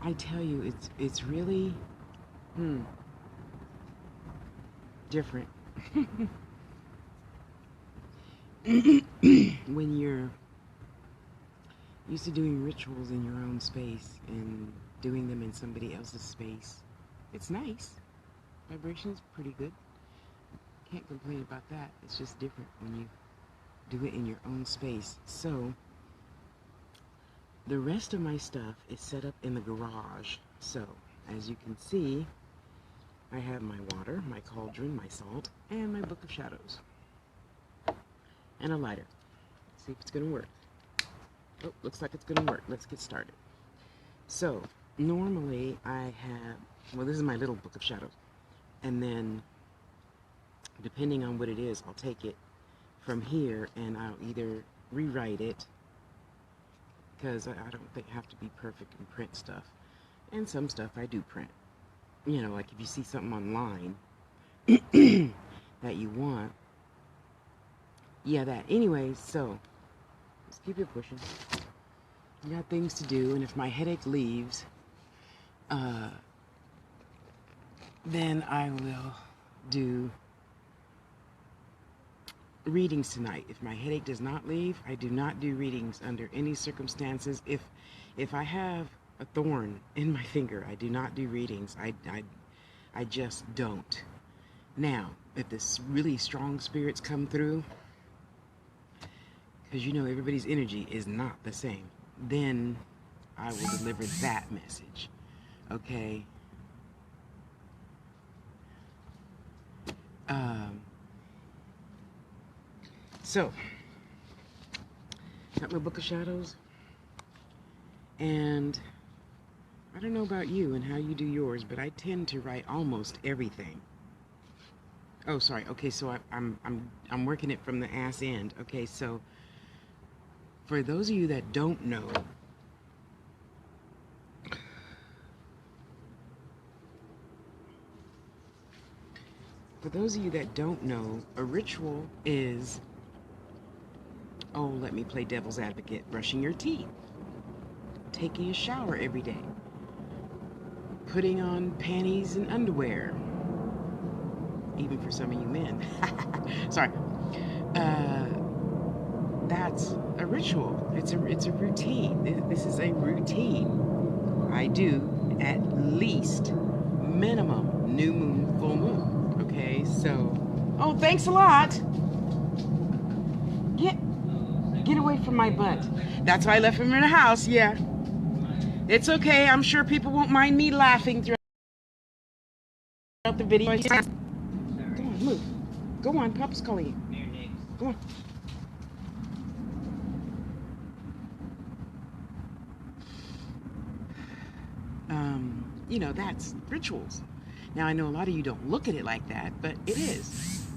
I tell you, it's really different when you're used to doing rituals in your own space and doing them in somebody else's space. It's nice. Vibration's pretty good. Can't complain about that. It's just different when you do it in your own space. So the rest of my stuff is set up in the garage. So as you can see, I have my water, my cauldron, my salt, and my book of shadows. And a lighter. Let's see if it's gonna work. Oh, looks like it's gonna work. Let's get started. So normally I have, well, this is my little book of shadows. And then depending on what it is, I'll take it from here and I'll either rewrite it, because I don't have to be perfect and print stuff. And some stuff I do print. You know, like if you see something online that you want. Yeah, that. Anyway, so let's keep it pushing. I got things to do, and if my headache leaves, then I will do readings tonight. If my headache does not leave, I do not do readings under any circumstances. If I have a thorn in my finger, I do not do readings. I just don't. Now, if this really strong spirits come through, because you know everybody's energy is not the same, then I will deliver that message. Okay? So, got my book of shadows, and I don't know about you and how you do yours, but I tend to write almost everything. Oh, sorry. Okay, so I'm working it from the ass end. Okay, so for those of you that don't know, a ritual is, oh, let me play devil's advocate, brushing your teeth, taking a shower every day, putting on panties and underwear, even for some of you men. Sorry. That's a ritual. It's a routine. This is a routine. I do at least minimum new moon, full moon. Okay, so, oh, thanks a lot. Get away from my butt. That's why I left him in the house. Yeah, it's okay. I'm sure people won't mind me laughing throughout the video. Come on, move. Go on, Papa's calling you. Go on. You know, that's rituals. Now, I know a lot of you don't look at it like that, but it is.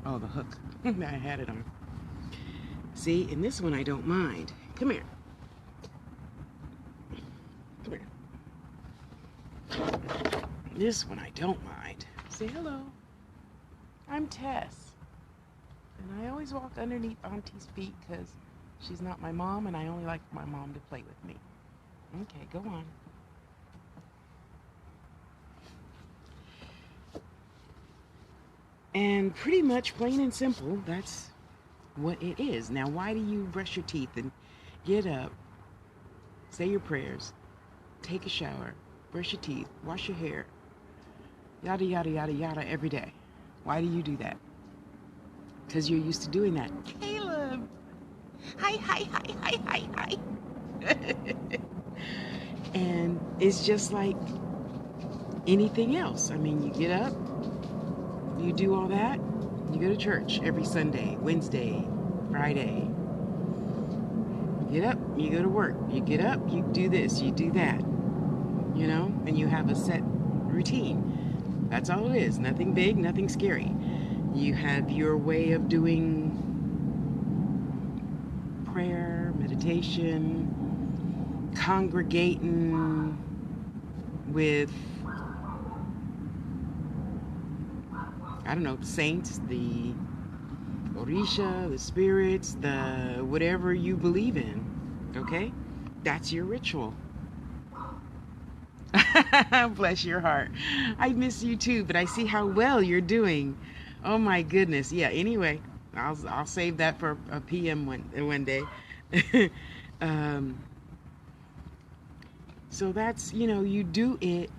Oh, the hook. I had it on. See, in this one, I don't mind. Come here. Come here. This one, I don't mind. Say hello. I'm Tess. And I always walk underneath Auntie's feet because she's not my mom, and I only like my mom to play with me. Okay, go on. And pretty much, plain and simple, that's what it is. Now, why do you brush your teeth and get up, say your prayers, take a shower, brush your teeth, wash your hair, yada, yada, yada, yada, every day? Why do you do that? Because you're used to doing that. Caleb! Hi, hi, hi, hi, hi, hi. And it's just like anything else. I mean, you get up, you do all that, you go to church every Sunday, Wednesday, Friday. You get up, you go to work. You get up, you do this, you do that. You know, and you have a set routine. That's all it is. Nothing big, nothing scary. You have your way of doing prayer, meditation, congregating with, I don't know, the saints, the Orisha, the spirits, the whatever you believe in. Okay? That's your ritual. Bless your heart. I miss you too, but I see how well you're doing. Oh my goodness. Yeah, anyway, I'll save that for a PM one day. um, so that's, you do it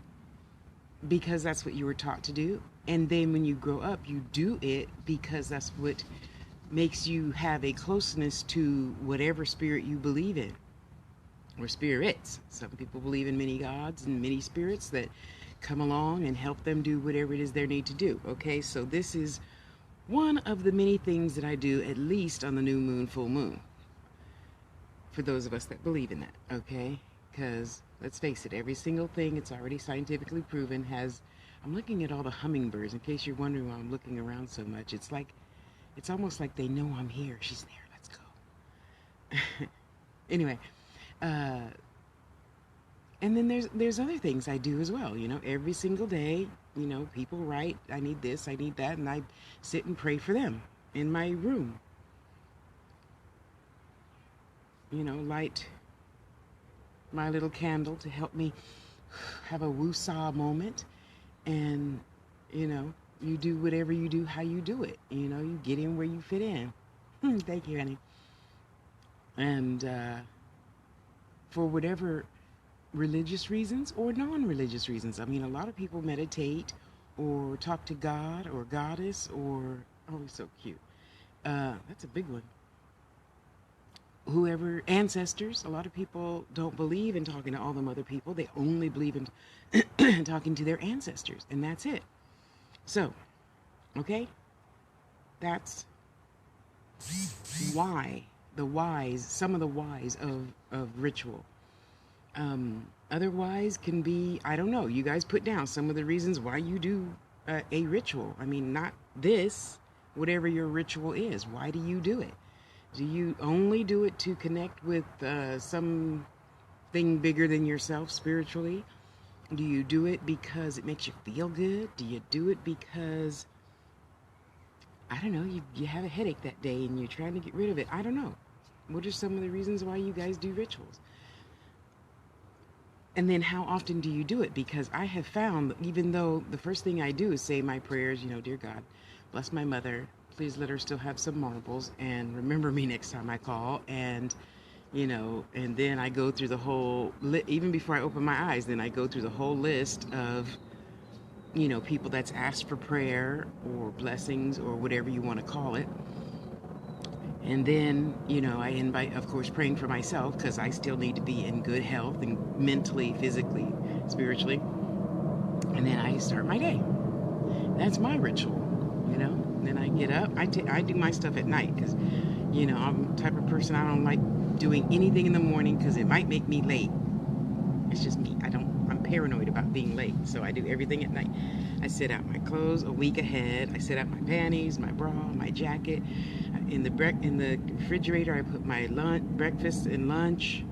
because that's what you were taught to do. And then when you grow up, you do it because that's what makes you have a closeness to whatever spirit you believe in, or spirits. Some people believe in many gods and many spirits that come along and help them do whatever it is they need to do. Okay, so this is one of the many things that I do, at least on the new moon, full moon, for those of us that believe in that. Okay, because let's face it, every single thing, it's already scientifically proven, has. I'm looking at all the hummingbirds, in case you're wondering why I'm looking around so much. It's almost like they know I'm here. She's there, let's go. Anyway, uh, and then there's other things I do as well. Every single day, people write, I need this, I need that, and I sit and pray for them in my room. Light my little candle to help me have a woo-saw moment. And, you do whatever you do, how you do it. You get in where you fit in. Thank you, honey. And for whatever religious reasons or non-religious reasons. I mean, a lot of people meditate or talk to God or goddess or, oh, he's so cute. That's a big one. Whoever, ancestors. A lot of people don't believe in talking to all them other people. They only believe in talking to their ancestors, and that's it. So, okay, that's why some of the whys of ritual. Otherwise can be, I don't know, you guys put down some of the reasons why you do a ritual. I mean, not this, whatever your ritual is. Why do you do it? Do you only do it to connect with something bigger than yourself spiritually? Do you do it because it makes you feel good? Do you do it because, I don't know, you have a headache that day and you're trying to get rid of it? I don't know. What are some of the reasons why you guys do rituals? And then how often do you do it? Because I have found, even though the first thing I do is say my prayers, dear God, bless my mother. Please let her still have some marbles and remember me next time I call. And, and then I go through the whole, even before I open my eyes, then I go through the whole list of, people that's asked for prayer or blessings or whatever you want to call it. And then, I invite, of course, praying for myself because I still need to be in good health and mentally, physically, spiritually. And then I start my day. That's my ritual, Then I get up. I do my stuff at night because, I'm the type of person, I don't like doing anything in the morning because it might make me late. It's just me. I'm paranoid about being late, so I do everything at night. I set out my clothes a week ahead. I set out my panties, my bra, my jacket. In the refrigerator, I put my breakfast and lunch,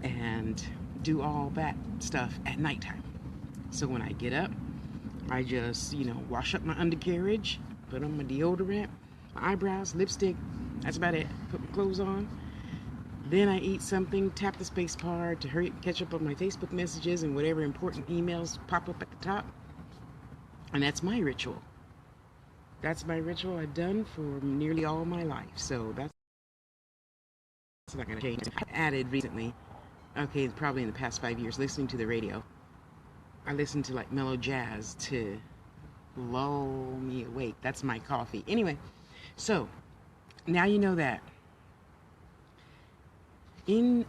and do all that stuff at nighttime. So when I get up, I just, wash up my undercarriage, put on my deodorant, my eyebrows, lipstick. That's about it. Put my clothes on. Then I eat something, tap the space bar to hurry catch up on my Facebook messages and whatever important emails pop up at the top. And that's my ritual. That's my ritual I've done for nearly all my life. So that's not going to change. I added recently, okay, probably in the past 5 years, listening to the radio. I listen to like mellow jazz to lull me awake. That's my coffee. Anyway, so now you know that. In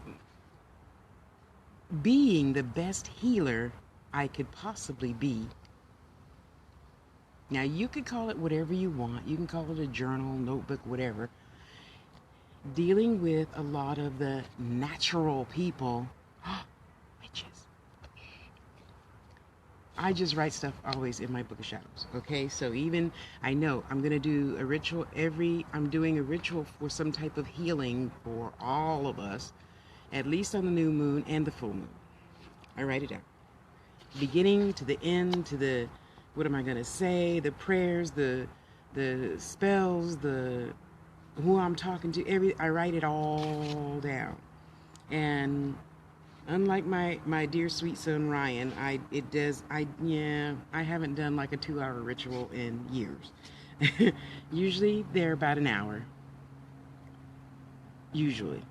being the best healer I could possibly be. Now, you could call it whatever you want. You can call it a journal, notebook, whatever. Dealing with a lot of the natural people. Witches. I just write stuff always in my book of shadows, okay? So even, I know I'm going to do a ritual I'm doing a ritual for some type of healing for all of us, at least on the new moon and the full moon. I write it down. Beginning to the end, to the, what am I going to say, the prayers, the spells, who I'm talking to, I write it all down. And Unlike my dear sweet son Ryan, I haven't done like a 2 hour ritual in years. Usually they're about an hour. Usually.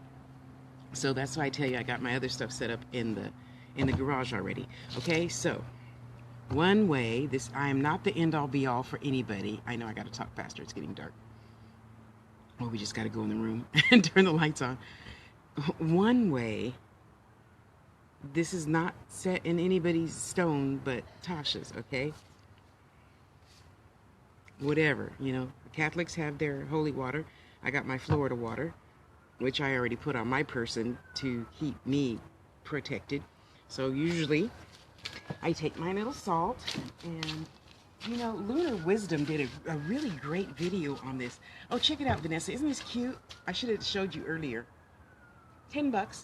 So that's why I tell you I got my other stuff set up in the garage already. Okay, so one way, this I am not the end all be all for anybody. I know I gotta talk faster, it's getting dark. Well, we just gotta go in the room and turn the lights on. One way, this is not set in anybody's stone but Tasha's, okay? Whatever, you know. Catholics have their holy water. I got my Florida water, which I already put on my person to keep me protected. So usually I take my little salt and, you know, Lunar Wisdom did a really great video on this. Oh, check it out, Vanessa. Isn't this cute? I should have showed you earlier. $10. Let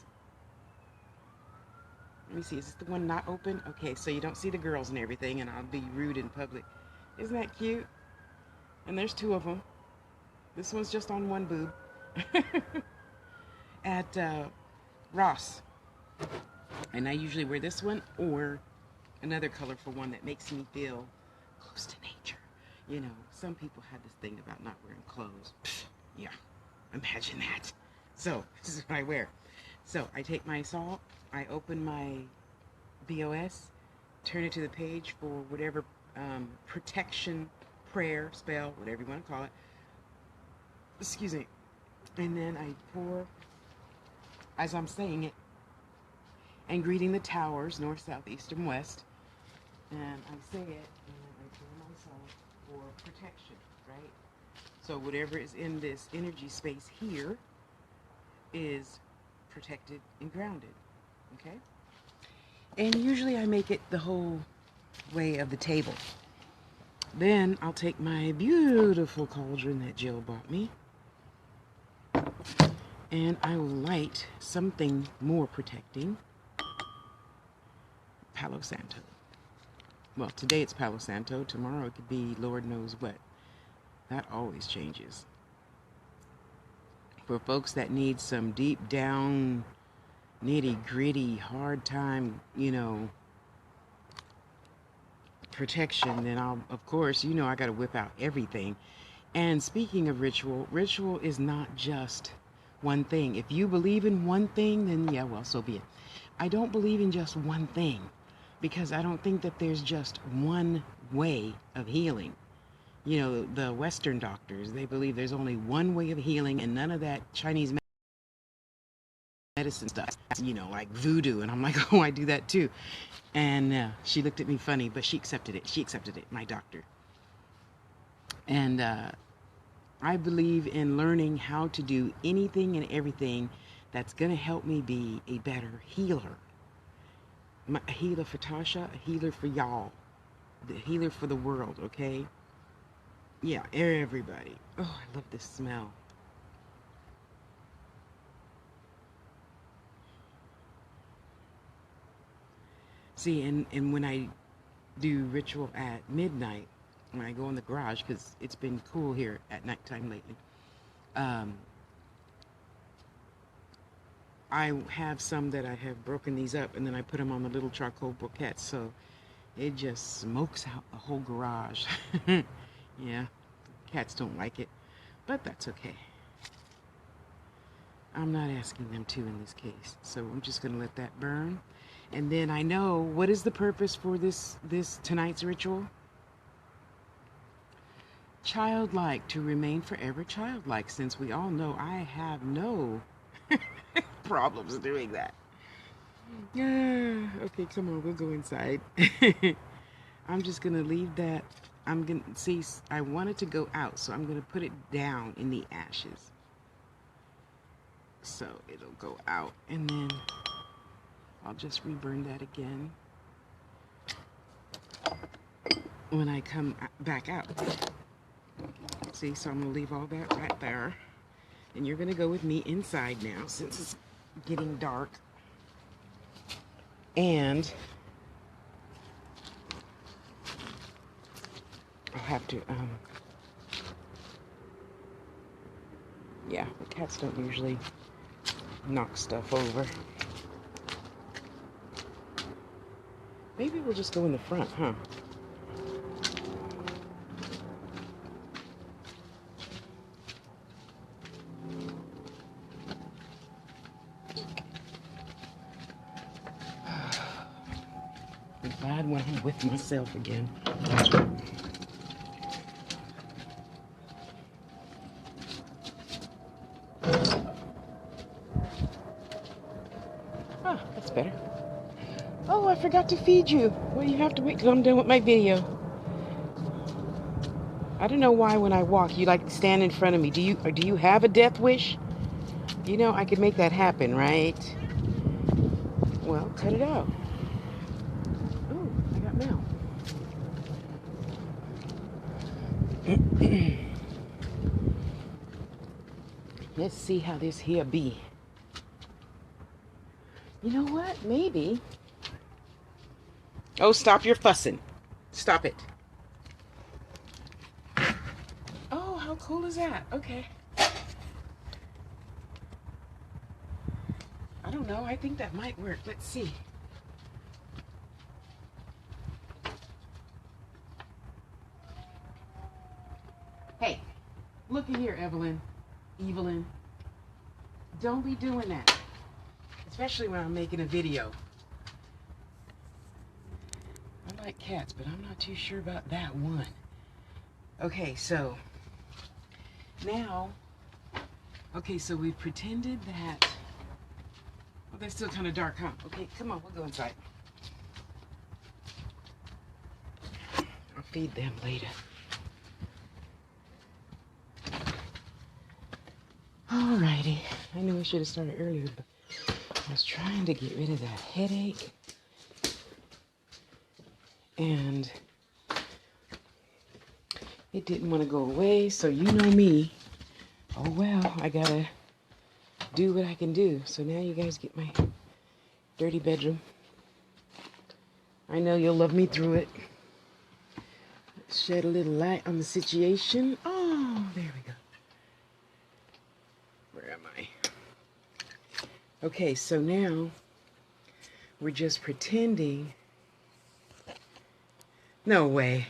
me see. Is this the one not open? Okay, so you don't see the girls and everything, and I'll be rude in public. Isn't that cute? And there's two of them. This one's just on one boob. At Ross. And I usually wear this one or another colorful one that makes me feel close to nature. You know, some people have this thing about not wearing clothes. Pfft, yeah, imagine that. So, this is what I wear. So, I take my salt, I open my BOS, turn it to the page for whatever protection, prayer, spell, whatever you want to call it. Excuse me. And then I pour, as I'm saying it, and greeting the towers, north, south, east, and west. And I say it, and I pour myself for protection, right? So whatever is in this energy space here is protected and grounded, okay? And usually I make it the whole way of the table. Then I'll take my beautiful cauldron that Jill bought me, and I will light something more protecting. Palo Santo. Well, today it's Palo Santo. Tomorrow it could be Lord knows what. That always changes. For folks that need some deep down, nitty gritty, hard time, you know, protection, then I'll, of course, you know, I got to whip out everything. And speaking of ritual, ritual is not just one thing. If you believe in one thing, then yeah, well, so be it. I don't believe in just one thing, because I don't think that there's just one way of healing. You know, the Western doctors, they believe there's only one way of healing and none of that Chinese medicine stuff, you know, like voodoo. And I'm like, oh, I do that too. And she looked at me funny, but she accepted it. She accepted it, my doctor. And I believe in learning how to do anything and everything that's going to help me be a better healer. A healer for Tasha, a healer for y'all, the healer for the world, okay? Yeah, everybody. Oh, I love this smell. See, and when I do ritual at midnight, when I go in the garage, because it's been cool here at nighttime lately, I have some that I have broken these up, and then I put them on the little charcoal briquettes, so it just smokes out the whole garage. Yeah, cats don't like it, but that's okay. I'm not asking them to in this case, so I'm just going to let that burn. And then I know, what is the purpose for this tonight's ritual? Childlike, to remain forever childlike, since we all know I have no problems doing that. Yeah, okay, come on, we'll go inside. I'm just gonna leave that. I'm gonna see, I want it to go out, so I'm gonna put it down in the ashes. So it'll go out, and then I'll just reburn that again when I come back out. See, so I'm gonna leave all that right there. And you're gonna go with me inside now, since it's getting dark. And I'll have to, yeah, the cats don't usually knock stuff over. Maybe we'll just go in the front, huh? I'm glad when I'm with myself again. Ah, that's better. Oh, I forgot to feed you. Well, you have to wait till I'm done with my video. I don't know why when I walk you like stand in front of me. Do you have a death wish? You know I could make that happen, right? Well, cut it out. Oh, I got mail. Let's see how this here be. You know what? Maybe. Oh, stop your fussing. Stop it. Oh, how cool is that? Okay. I don't know. I think that might work. Let's see. Hey, look at here, Evelyn. Don't be doing that. Especially when I'm making a video. I like cats, but I'm not too sure about that one. Okay, so now, okay, so we pretended that, well, they're still kind of dark, huh? Okay, come on, we'll go inside. I'll feed them later. Alrighty, I knew I should have started earlier, but I was trying to get rid of that headache. And it didn't want to go away, so you know me. Oh well, I gotta do what I can do. So now you guys get my dirty bedroom. I know you'll love me through it. Shed a little light on the situation. Oh, there we go. Where am I? Okay, so now we're just pretending. No way.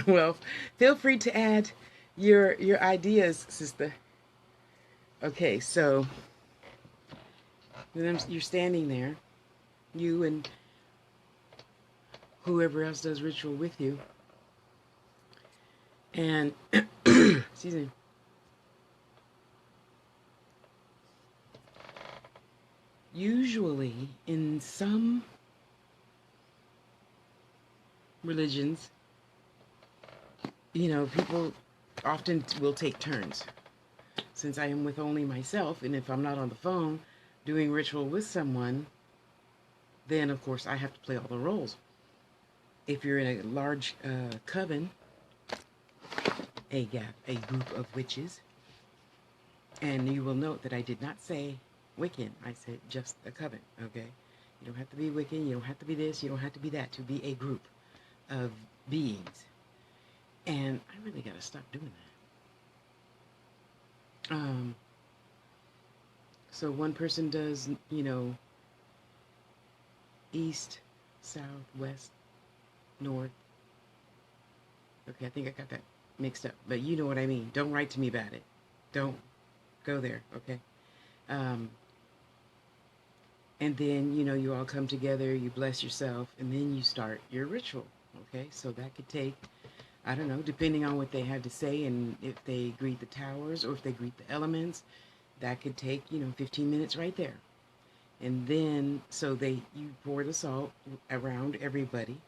Well, feel free to add your ideas, sister. Okay, so then you're standing there, you and whoever else does ritual with you, and excuse me. Usually, in some religions, you know, people often will take turns. Since I am with only myself, and if I'm not on the phone doing ritual with someone, then of course I have to play all the roles. If you're in a large coven, a group of witches, and you will note that I did not say Wiccan, I said just a coven, okay? You don't have to be Wiccan, you don't have to be this, you don't have to be that to be a group of beings. And I really gotta stop doing that. So one person does, you know, east, south, west, north. Okay, I think I got that mixed up, but you know what I mean. Don't write to me about it. Don't go there, okay? And then, you know, you all come together, you bless yourself, and then you start your ritual, okay? So that could take, I don't know, depending on what they have to say, and if they greet the towers or if they greet the elements, that could take, you know, 15 minutes right there. And then, so you pour the salt around everybody,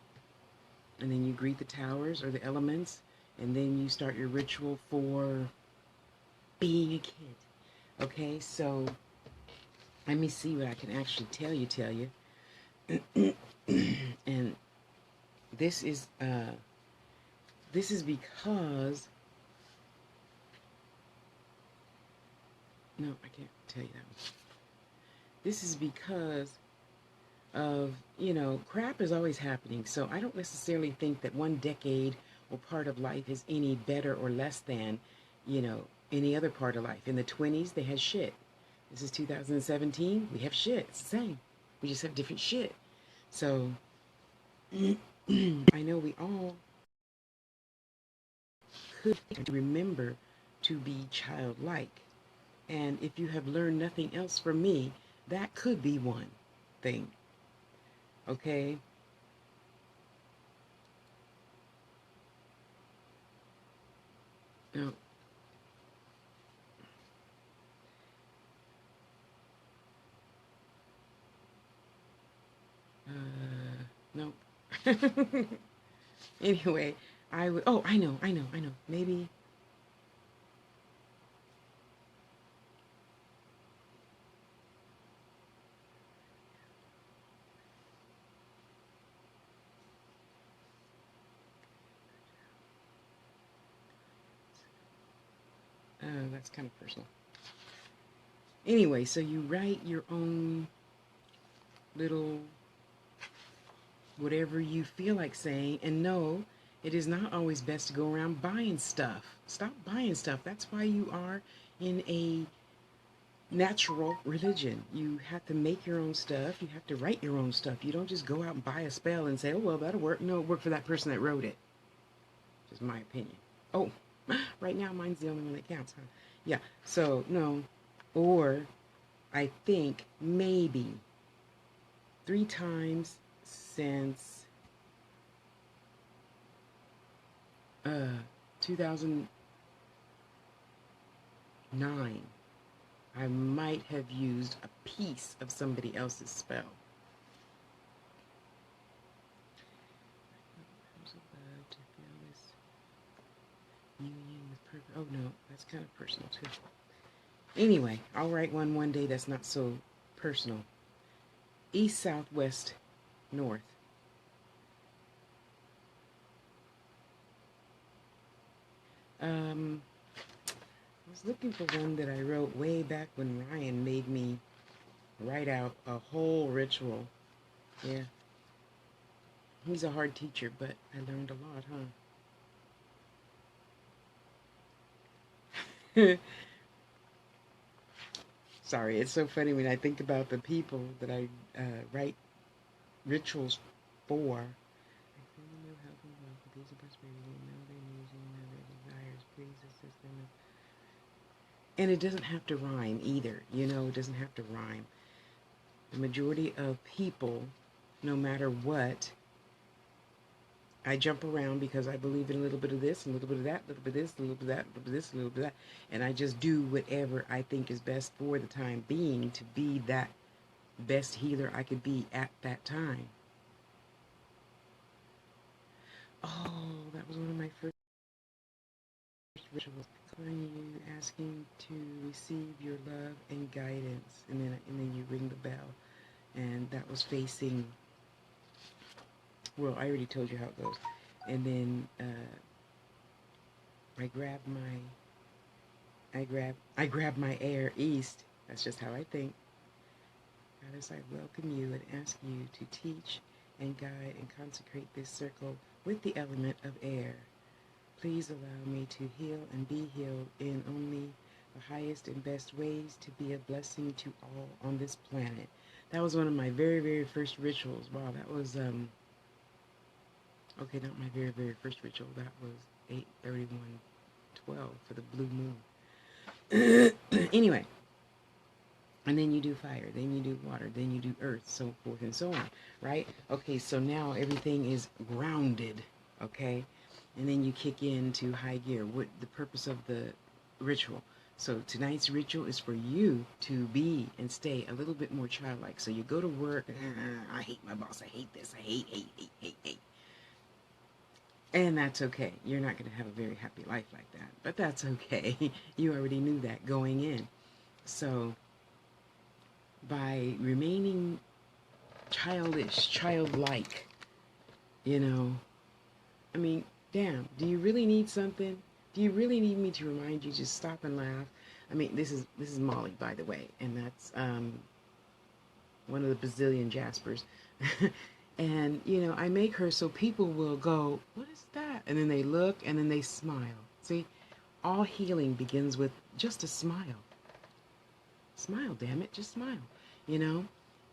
and then you greet the towers or the elements, and then you start your ritual for being a kid. Okay, so let me see what I can actually tell you. And this is because, no, I can't tell you that one. This is because of, you know, crap is always happening. So I don't necessarily think that one decade or part of life is any better or less than, you know, any other part of life. In the 20s, they had shit. This is 2017. We have shit. It's the same. We just have different shit. So I know we all could remember to be childlike. And if you have learned nothing else from me, that could be one thing. Okay? No. No. Anyway, I would. Oh, I know. Maybe. That's kind of personal. Anyway, so you write your own little whatever you feel like saying, and no, it is not always best to go around buying stuff. Stop buying stuff. That's why you are in a natural religion. You have to make your own stuff. You have to write your own stuff. You don't just go out and buy a spell and say, oh, well, that'll work. No, it worked for that person that wrote it. Just my opinion. Oh, right now mine's the only one that counts, huh? Yeah, so no. Or I think maybe 3 times since 2009, I might have used a piece of somebody else's spell. Union with purpose. Oh no, that's kind of personal too. Anyway, I'll write one day that's not so personal. East, south, west, north. I was looking for one that I wrote way back when Ryan made me write out a whole ritual. Yeah. He's a hard teacher, but I learned a lot, huh? Sorry, it's so funny when I think about the people that I write rituals for. And it doesn't have to rhyme either, you know, it doesn't have to rhyme. The majority of people, no matter what, I jump around because I believe in a little bit of this, a little bit of that, a little bit of this, a little bit of that, a little bit of this, a little bit of that. And I just do whatever I think is best for the time being to be that best healer I could be at that time. Oh, that was one of my first rituals. Calling you, asking to receive your love and guidance. And then you ring the bell. And that was facing, well, I already told you how it goes. And then I grab my air east. That's just how I think. Goddess, I welcome you and ask you to teach and guide and consecrate this circle with the element of air. Please allow me to heal and be healed in only the highest and best ways to be a blessing to all on this planet. That was one of my very, very first rituals. Wow, that was, okay, not my very, very first ritual. That was 8/31/12 for the blue moon. Anyway, and then you do fire, then you do water, then you do earth, so forth and so on, right? Okay, so now everything is grounded, okay? And then you kick into high gear. What the purpose of the ritual? So tonight's ritual is for you to be and stay a little bit more childlike. So you go to work, I hate my boss, I hate this, I hate. And that's okay. You're not going to have a very happy life like that. But that's okay. You already knew that going in. So by remaining childish, childlike, you know, I mean, damn, do you really need something? Do you really need me to remind you? Just stop and laugh. I mean, this is Molly, by the way, and that's one of the bazillion Jaspers. And, you know, I make her so people will go, what is that? And then they look and then they smile. See, all healing begins with just a smile. Smile, damn it, just smile, you know?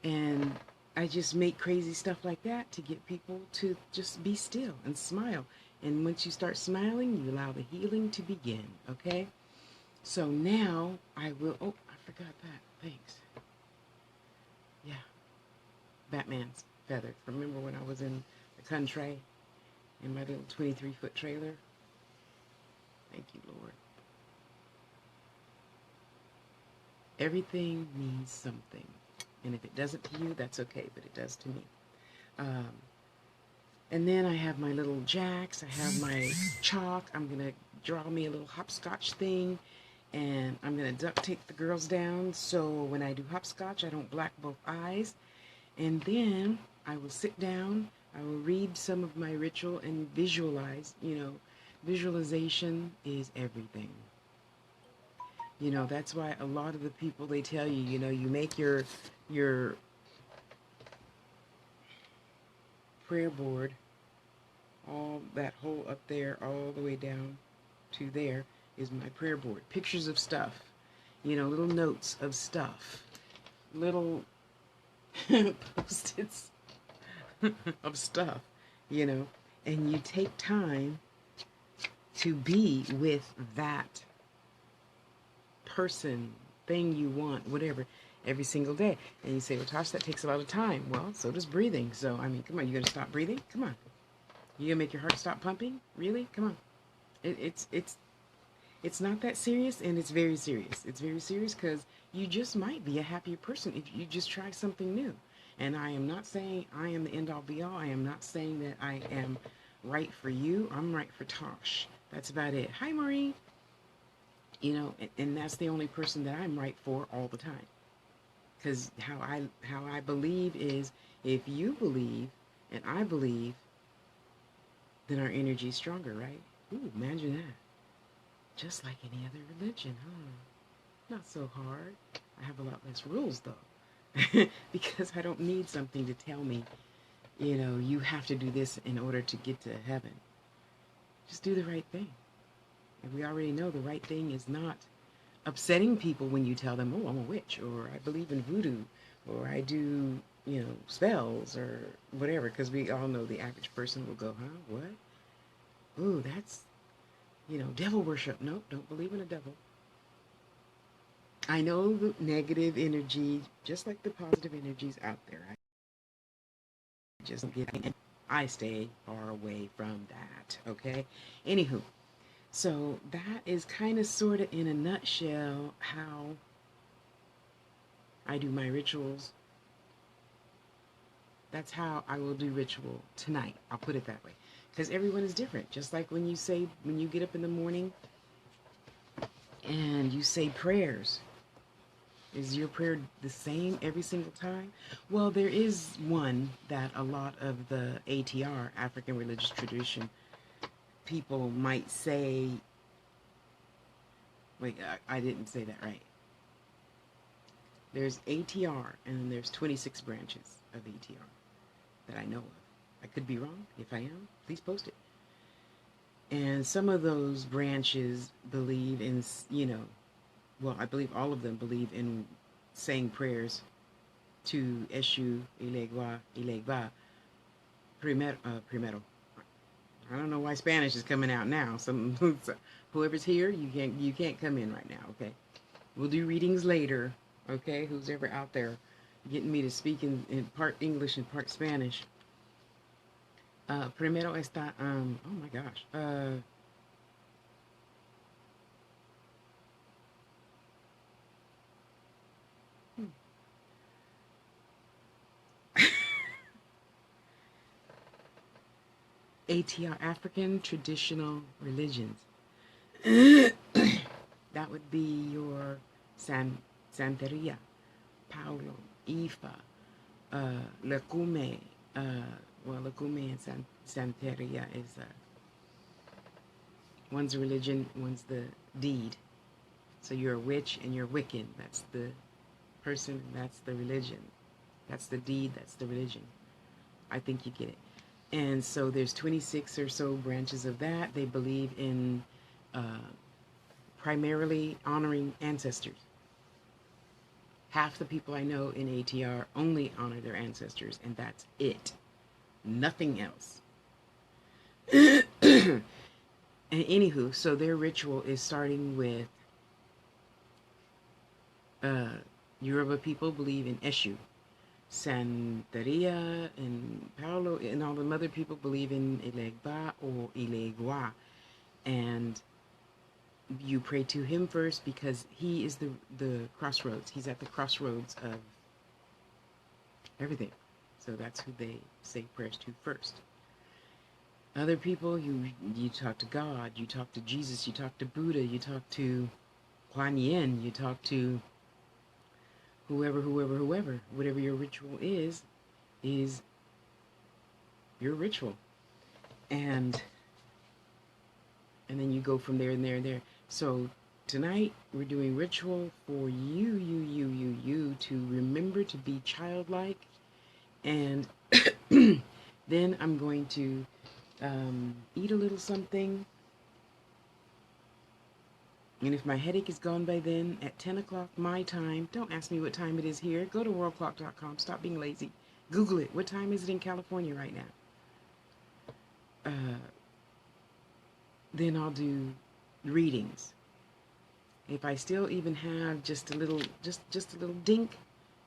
And I just make crazy stuff like that to get people to just be still and smile. And once you start smiling, you allow the healing to begin, okay? So now I will, oh, I forgot that. Thanks. Yeah, Batman's feather. Remember when I was in the country in my little 23-foot trailer? Thank you, Lord. Everything means something. And if it doesn't to you, that's okay, but it does to me. Um, and then I have my little jacks. I have my chalk. I'm going to draw me a little hopscotch thing. And I'm going to duct tape the girls down so when I do hopscotch, I don't black both eyes. And then I will sit down. I will read some of my ritual and visualize. You know, visualization is everything. You know, that's why a lot of the people, they tell you, you know, you make your prayer board, all that hole up there, all the way down to there is my prayer board. Pictures of stuff, you know, little notes of stuff, little post-its of stuff, you know, and you take time to be with that person, thing you want, whatever, every single day. And you say, well, Tasha, that takes a lot of time. Well, so does breathing. So, I mean, come on, you gonna stop breathing? Come on. You gonna make your heart stop pumping? Really? Come on. It's not that serious, and it's very serious. It's very serious because you just might be a happier person if you just try something new. And I am not saying I am the end-all be-all. I am not saying that I am right for you. I'm right for Tosh. That's about it. Hi, Marie. You know, and that's the only person that I'm right for all the time. Because how I believe is, if you believe and I believe, then our energy is stronger, right? Ooh, imagine that. Just like any other religion, huh? Not so hard. I have a lot less rules, though. Because I don't need something to tell me, you know, you have to do this in order to get to heaven. Just do the right thing. And we already know the right thing is not upsetting people when you tell them, oh, I'm a witch, or I believe in voodoo, or I do, you know, spells, or whatever. Because we all know the average person will go, huh? What? Ooh, that's, you know, devil worship. Nope, don't believe in a devil. I know the negative energy, just like the positive energies out there. I just don't get it. I stay far away from that, okay? Anywho, so that is kind of sort of in a nutshell how I do my rituals. That's how I will do ritual tonight. I'll put it that way. Because everyone is different. Just like when you say, when you get up in the morning and you say prayers. Is your prayer the same every single time? Well, there is one that a lot of the ATR, African Religious Tradition, people might say, wait, I didn't say that right. There's ATR, and then there's 26 branches of ATR that I know of. I could be wrong. If I am, please post it. And some of those branches believe in, you know, well, I believe all of them believe in saying prayers to Eshu, Ilegua, Ilegba, primero. I don't know why Spanish is coming out now. Whoever's here, you can't come in right now, okay? We'll do readings later, okay? Who's ever out there getting me to speak in part English and part Spanish. Primero está, oh my gosh. ATR, African Traditional Religions. That would be your Santeria, Paulo, Ifa, Lacume. Well, Lacume and Santeria is one's religion, one's the deed. So you're a witch and you're Wiccan. That's the person, that's the religion. That's the deed, that's the religion. I think you get it. And so there's 26 or so branches of that. They believe in primarily honoring ancestors. Half the people I know in ATR only honor their ancestors, and that's it. Nothing else. And anywho, so their ritual is starting with uh, Yoruba people believe in Eshu. Santeria and Paulo and all the other people believe in Ilegba or Ilegua. And you pray to him first because he is the crossroads. He's at the crossroads of everything. So that's who they say prayers to first. Other people, you talk to God, you talk to Jesus, you talk to Buddha, you talk to Kuan Yin, you talk to whoever. Whatever your ritual is your ritual. And then you go from there and there and there. So tonight we're doing ritual for you to remember to be childlike. And then I'm going to eat a little something. And if my headache is gone by then, at 10 o'clock my time, don't ask me what time it is here. Go to worldclock.com. Stop being lazy. Google it. What time is it in California right now? Then I'll do readings. If I still even have just a little dink,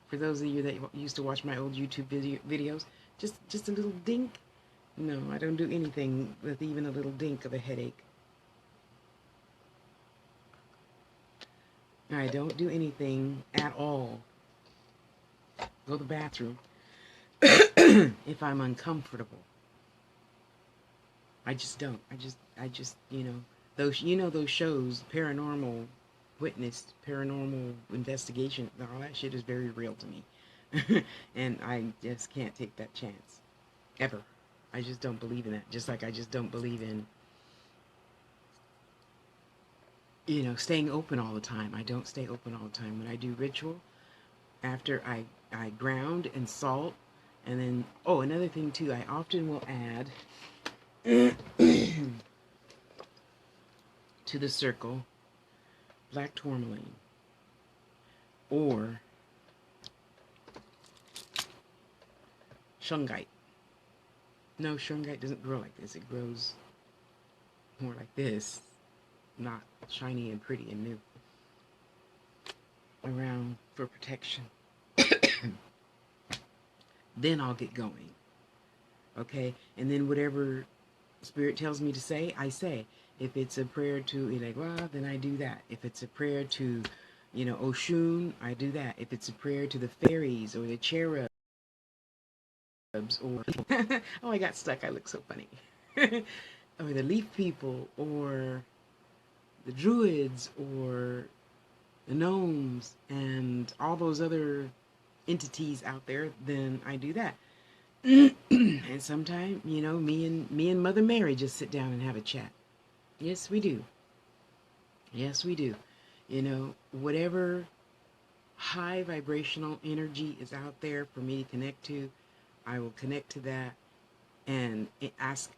for those of you that used to watch my old YouTube videos, just a little dink. No, I don't do anything with even a little dink of a headache. I don't do anything at all. Go to the bathroom if I'm uncomfortable. I just don't. I just, those shows, paranormal witness, paranormal investigation, all that shit is very real to me. And I just can't take that chance. Ever. I just don't believe in that. Just like I just don't believe in, staying open all the time. I don't stay open all the time. When I do ritual, after I ground and salt, and then, another thing too, I often will add to the circle black tourmaline or shungite. No, shungite doesn't grow like this. It grows more like this, not shiny and pretty and new. Around for protection. Then I'll get going. Okay? And then whatever Spirit tells me to say, I say. If it's a prayer to Ilegua, then I do that. If it's a prayer to, Oshun, I do that. If it's a prayer to the fairies or the cherubs or oh, I got stuck. I look so funny. Or the leaf people or the druids or the gnomes and all those other entities out there, then I do that. And sometimes, me and Mother Mary just sit down and have a chat. Yes, we do. Yes, we do. Whatever high vibrational energy is out there for me to connect to, I will connect to that and ask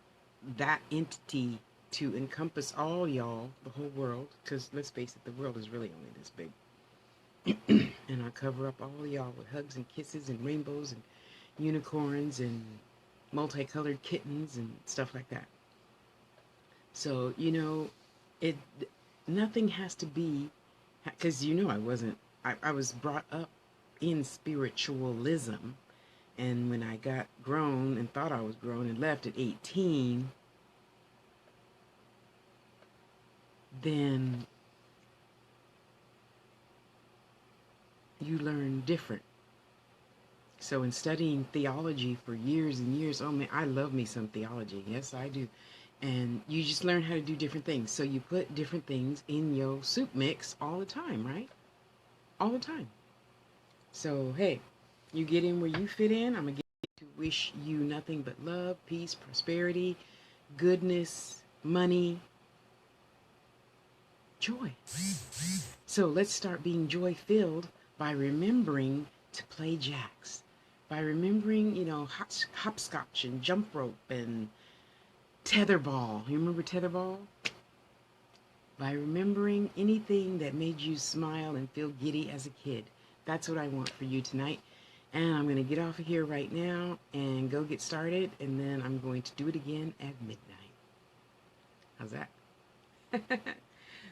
that entity to encompass all y'all, the whole world, because let's face it, the world is really only this big. And I cover up all y'all with hugs and kisses and rainbows and unicorns and multicolored kittens and stuff like that. So, nothing has to be, because I was brought up in spiritualism. And when I got grown and thought I was grown and left at 18, then you learn different. So in studying theology for years and years, oh man, I love me some theology. Yes, I do. And you just learn how to do different things. So you put different things in your soup mix all the time, right? All the time. So, hey, you get in where you fit in. I'm going to get to wish you nothing but love, peace, prosperity, goodness, money, joy. So let's start being joy-filled by remembering to play jacks. By remembering, hopscotch and jump rope and tetherball. You remember tetherball? By remembering anything that made you smile and feel giddy as a kid. That's what I want for you tonight. And I'm going to get off of here right now and go get started. And then I'm going to do it again at midnight. How's that?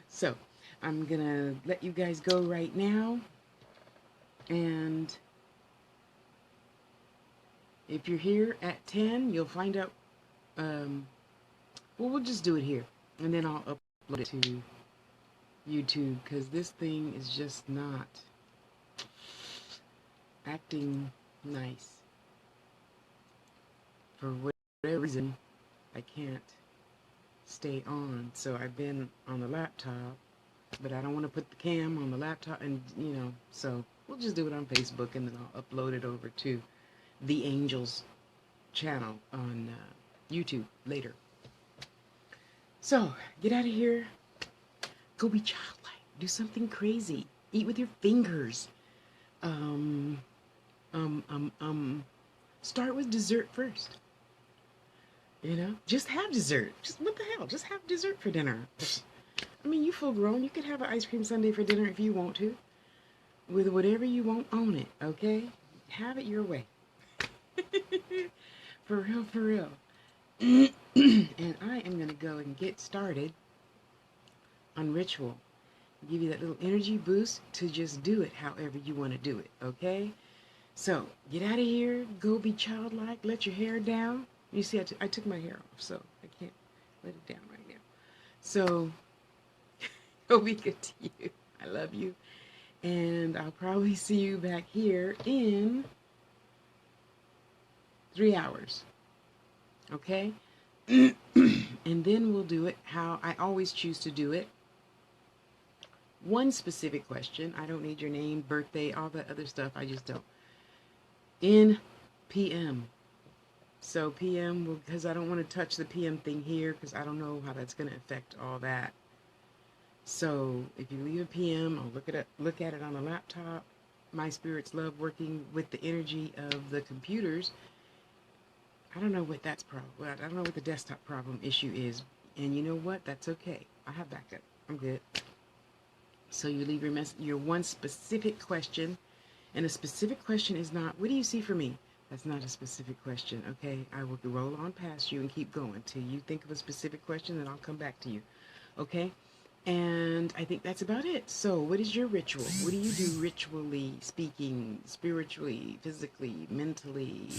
So I'm going to let you guys go right now. And if you're here at 10, you'll find out. Well, we'll just do it here. And then I'll upload it to YouTube because this thing is just not acting nice. For whatever reason, I can't stay on. So I've been on the laptop, but I don't want to put the cam on the laptop, and so we'll just do it on Facebook, and then I'll upload it over to the Angels channel on YouTube later. So get out of here, go be childlike, do something crazy, eat with your fingers. Start with dessert first. Just have dessert. Just what the hell? Just have dessert for dinner. I mean, you full grown. You could have an ice cream sundae for dinner if you want to. With whatever you want on it, okay? Have it your way. For real, for real. And I am going to go and get started on ritual. Give you that little energy boost to just do it however you want to do it, okay? So, get out of here. Go be childlike. Let your hair down. You see, I took my hair off, so I can't let it down right now. So, go be good to you. I love you. And I'll probably see you back here in 3 hours. Okay? And then we'll do it how I always choose to do it. One specific question. I don't need your name, birthday, all that other stuff. I just don't. In PM. So PM, because I don't want to touch the PM thing here because I don't know how that's going to affect all that. So if you leave a PM, I'll look at it on a laptop. My spirits love working with the energy of the computers. I don't know what that's problem. I don't know what the desktop problem issue is. And you know what? That's okay. I have backup. I'm good. So you leave your one specific question. And a specific question is not, what do you see for me? That's not a specific question, okay? I will roll on past you and keep going till you think of a specific question, and I'll come back to you, okay? And I think that's about it. So what is your ritual? What do you do ritually speaking, spiritually, physically, mentally?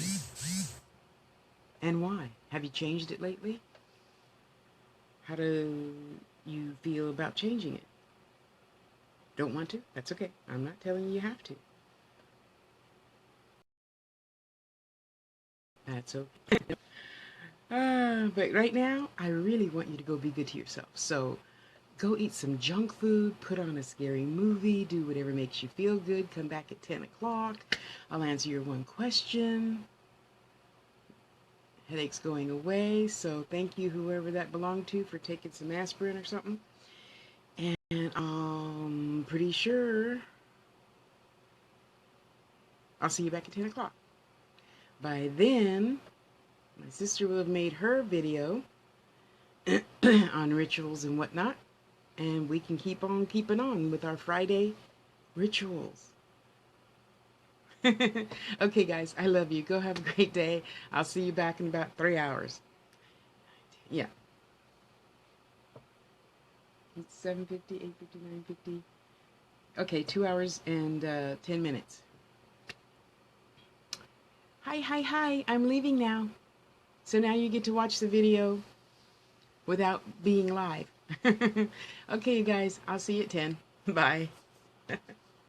And why? Have you changed it lately? How do you feel about changing it? Don't want to? That's okay. I'm not telling you you have to. That's okay. But right now, I really want you to go be good to yourself. So go eat some junk food, put on a scary movie, do whatever makes you feel good. Come back at 10 o'clock. I'll answer your one question. Headache's going away. So thank you, whoever that belonged to, for taking some aspirin or something. And I'm pretty sure I'll see you back at 10 o'clock. By then, my sister will have made her video on rituals and whatnot, and we can keep on keeping on with our Friday rituals. Okay, guys, I love you. Go have a great day. I'll see you back in about 3 hours. Yeah. It's 7:50, 8:50, 9:50. Okay, 2 hours and 10 minutes. Hi, I'm leaving now. So now you get to watch the video without being live. Okay, you guys, I'll see you at 10. Bye.